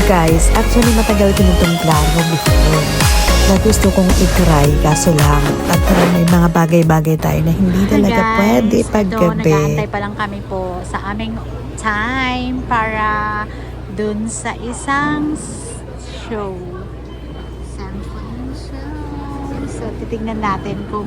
guys, actually matagal ko nitong plano before na gusto kong i-try, kaso lang at may mga bagay-bagay tayo na hindi talaga Guys, pwede paggabi. nag-aantay pa lang kami po sa aming time para dun sa isang show. Symphony show. So, titignan natin kung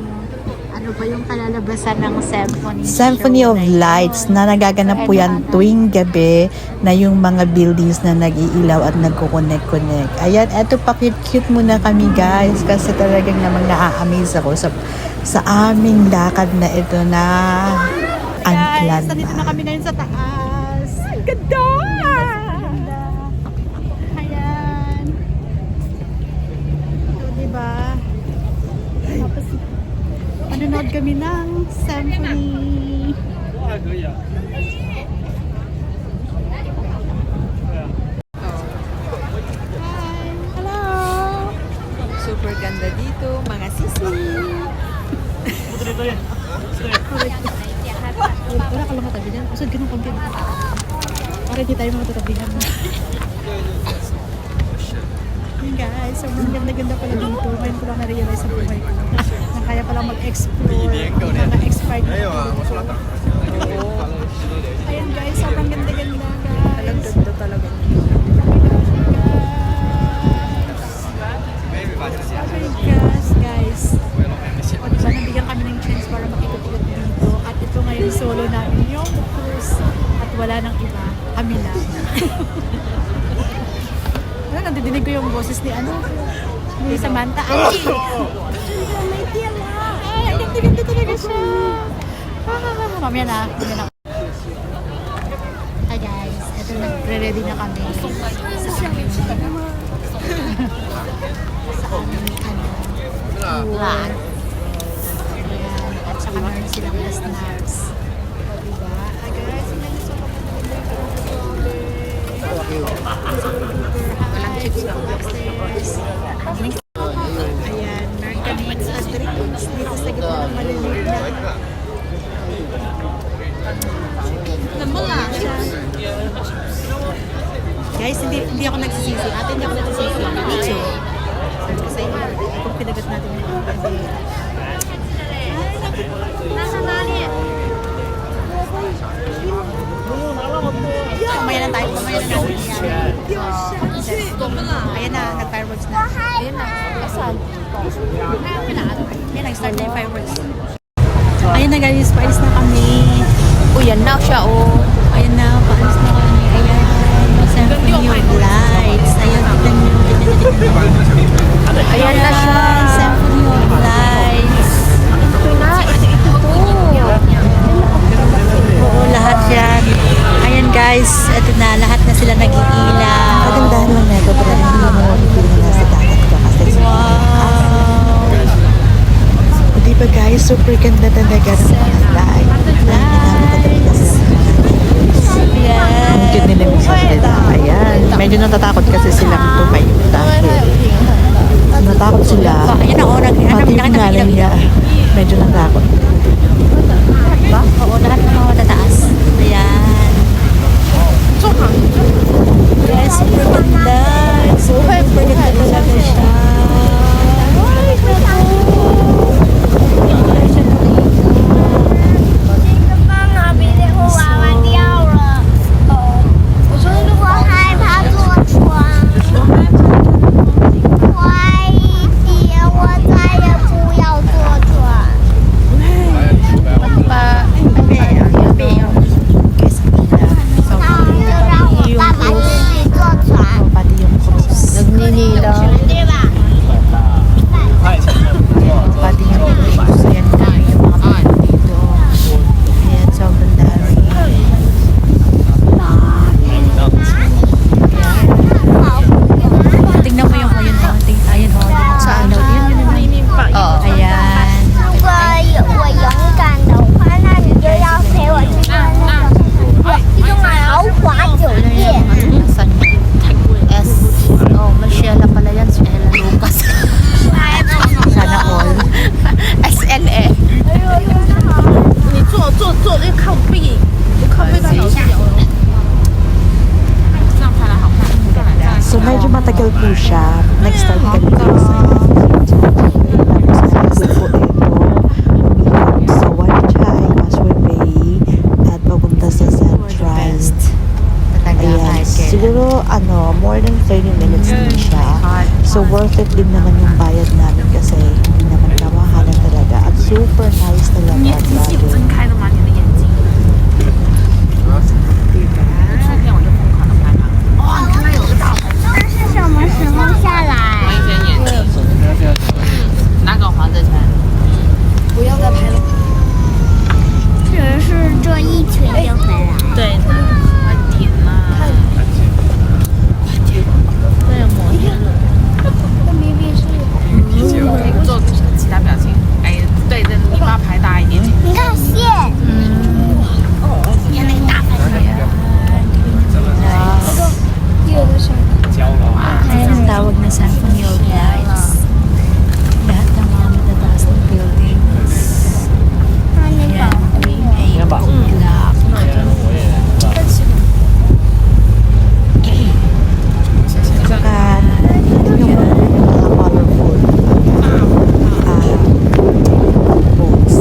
ano ba yung kalalabasan ng Symphony show of na yun. Lights na nagaganap po yan tuwing gabi na yung mga buildings na nag-iilaw at nagkukonek-connect. Ayan, eto pa cute muna kami guys kasi talagang namang na-amaze ako sa aming lakad na ito na unplanned. Guys, nandito na kami ngayon sa taas. Ang ganda! Ayan. So, diba? Tapos, manonood kami ng symphony. Hi! Hello! Super ganda dito, mga sisi. Wala ka lang matabi dyan. Usad ka ng konti. Para di tayo matatabihan. Yun guys, sobrang ganda-ganda pala dito. Ngayon ko lang na-realize sa buhay ko. Na kaya pala mag-explore. Mga expired na dito. Ayan guys, sobrang ganda-ganda guys. Ganda talaga. Guys. O diba, nabigyan kami ng chance para makikot-ikot dito. At ito ngayon solo namin yung cruise. At wala nang iba. Kami lang. Nandidinig ko yung boses ni ni Samantha. Ay, may tiyan na. Ay, ganda-ganda talaga siya. Mamaya na. Hi guys, eto nagre-ready na kami sa aming vlog. Ayan, at saka meron silang na snacks. O diba? Hi guys, may gusto ko ayan, meron kami sa drinks dito sa gitna ng maliliit na guys, hindi ako nagsisisi. Ate, hindi ako nagsisisi. Me too. Kasi kung pinagat natin yung mga pwede. Mamaya na tayo. Mamaya na natin yan. Ayan na, nag-fireworks na. Ayan na. Asan? Ayan, nag-start na yung fireworks. Ayan na guys, paalis na kami. Yan na siya, oh. Ayan na, paalis na kami. Ayan, Symphony of Lights. Ayan, tignan nyo. Ayan na siya. Symphony of Lights. Ito na, ito to. Oo, lahat yan. Ayan guys, ito na, lahat na sila nag-iilaw. Kagandahan lang nito pero hindi mo mapipili na sa dagat ka kasi Wow! diba guys, super ganda talaga ng mga light. Ang cute nila yung salita. Ayan, medyo natatakot kasi silang tumayo dahil natakot sila. Ayan na, Pati yung nanay niya, medyo natakot. Diba? Oo, lahat ng mga matataas. Ayan. Yes, super ganda. Super ganda talaga siya. po siya. Nag-start kami dito sa tapos po ito, umikot sa Wanchai, Causeway Bay, at papunta sa Central. Ayan, siguro more than 30 minutes din siya. So worth it din naman yung bayad namin kasi hindi naman namahalan talaga. At super nice talaga. Grabe. 那是什么时候下来？拿个黄色圈。不要再拍了。只是这一群就回来。对，快点啦！对，摩天轮。明明是。做其他表情。哎，对着你把拍大一点。你看线。也没大分的。有的是。 Ayan ang tawag na San Funyo, guys. Lahat ng mga matataas na buildings. Ayan, tuwing ay ulap. Saka, yung mga colorful boats.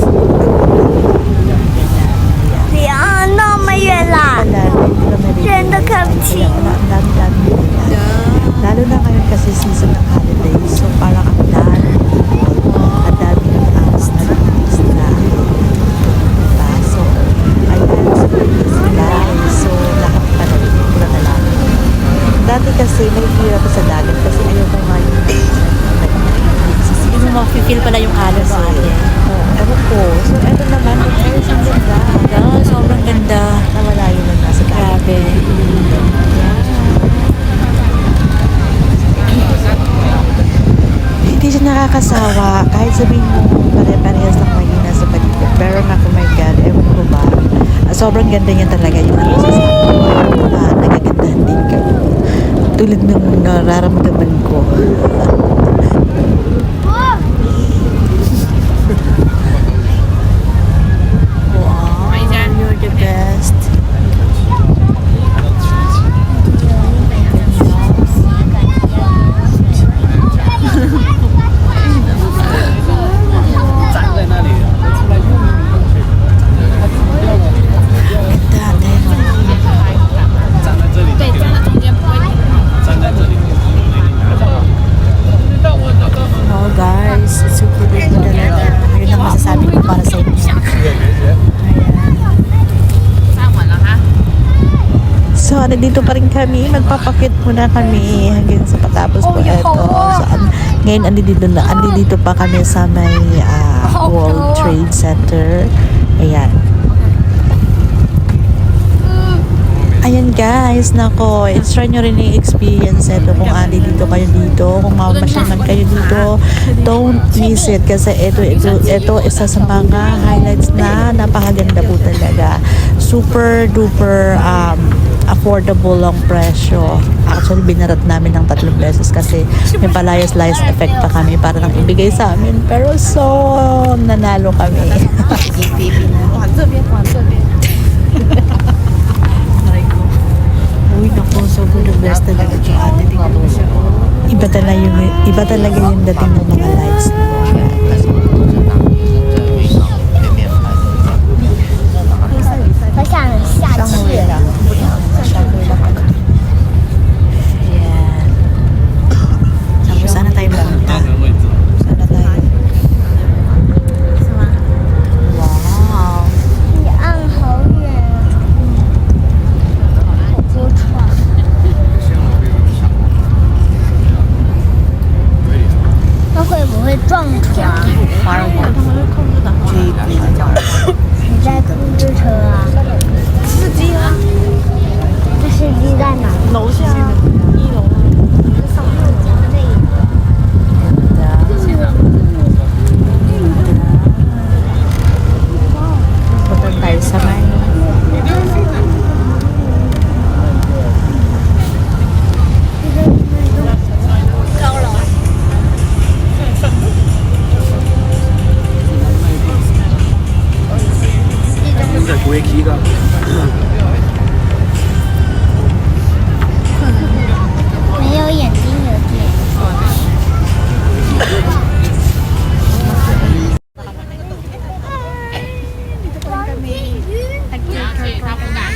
啊，那么远啦，人都看不清。 Lalo na ngayon kasi season ng holiday. So, parang ang dami at dami ng apps na isla. Diba? So, ayan, sila. So, lahat pa na rin. Pura na lang. Dati kasi, may hirap sa dagat kasi ayaw ko nga yung Hindi mo ma-feel pala yung alon sa atin. ewan ko. So, eto naman, ayos ang ganda. Sobrang ganda. Nawala yun na nasa dagat. Grabe. Hindi siya nakakasawa. Kahit sabihin mo pare-parehas lang mahina sa paligid. Pero naku, my God, ewan ko ba. Sobrang ganda niya talaga yung masasabi ko. Nagagandahan din ka. Tulad ng nararamdaman ko. Wow, you're the best. Oh guys, it's super good talaga. Yun ang masasabi ko para sa inyo. Ayan. 看完了哈。 So, nandito pa rin kami. Magpapakit muna kami hanggang sa patapos po ito. So, ngayon, andito pa kami sa may World Trade Center. Ayan. Ayan guys, nako, try nyo rin i-experience ito kung dito kayo dito, kung mamasyaman kayo dito, don't miss it kasi ito isa sa mga highlights na napakaganda po talaga. Super duper affordable ang presyo. Actually, binarat namin ng 3 beses kasi may palayas-layas effect pa kami para nang ibigay sa amin. Pero nanalo kami. 往这边，往这边。 Uy, naku, sobrang the best talaga ito. Ate, tingnan mo siya. Iba talaga yung dating ng mga lights. 好想下去。 Ayan. Tapos, sana tayo pumunta? Sana tayo. Wow. 你岸好远，好多船。那会不会撞船？你在控制车啊？司机啊？这司机在哪？楼下，1楼。 Punta tayo sa may 他不敢。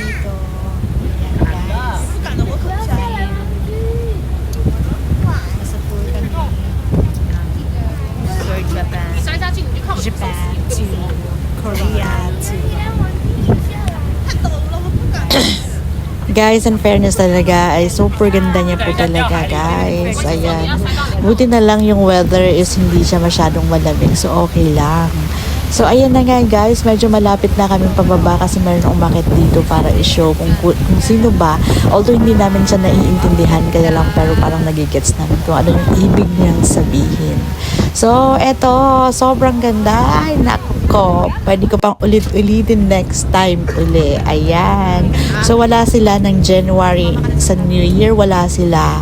你摔下去你就看不出 Japan to Korea to Guys, in fairness talaga, ay super ganda niya po talaga, guys. Ayan. Buti na lang yung weather is hindi siya masyadong malamig. So, okay lang. So, ayan na nga, guys. Medyo malapit na kami pababa kasi meron umakit dito para i-show kung sino ba. Although hindi namin siya naiintindihan, kaya lang pero parang nagigets namin kung ano yung ibig niyang sabihin. So, eto, sobrang ganda. Ay, nako. Pwede ko pang ulit-ulitin next time uli. Ayan. So, wala sila ng January sa New Year. Wala sila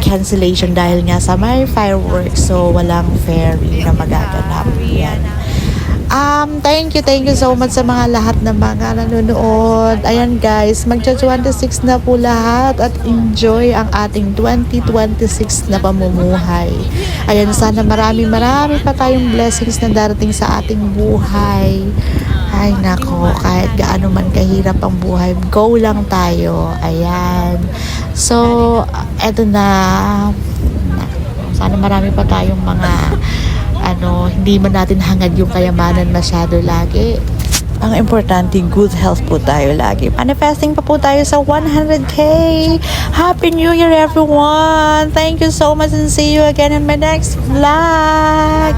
cancellation dahil nga sa may fireworks. So, walang ferry na magaganap. Ayan. Thank you so much sa mga lahat ng mga nanonood. Ayan guys, magja-26 na po lahat at enjoy ang ating 2026 na pamumuhay. Ayan, sana marami pa tayong blessings na darating sa ating buhay. Ay nako, kahit gaano man kahirap ang buhay, go lang tayo. Ayan. So, eto na. Sana marami pa tayong mga hindi man natin hangad yung kayamanan masyado lagi. Ang importante, good health po tayo lagi. Manifesting pa po tayo sa 100K. Happy New Year everyone! Thank you so much and see you again in my next vlog!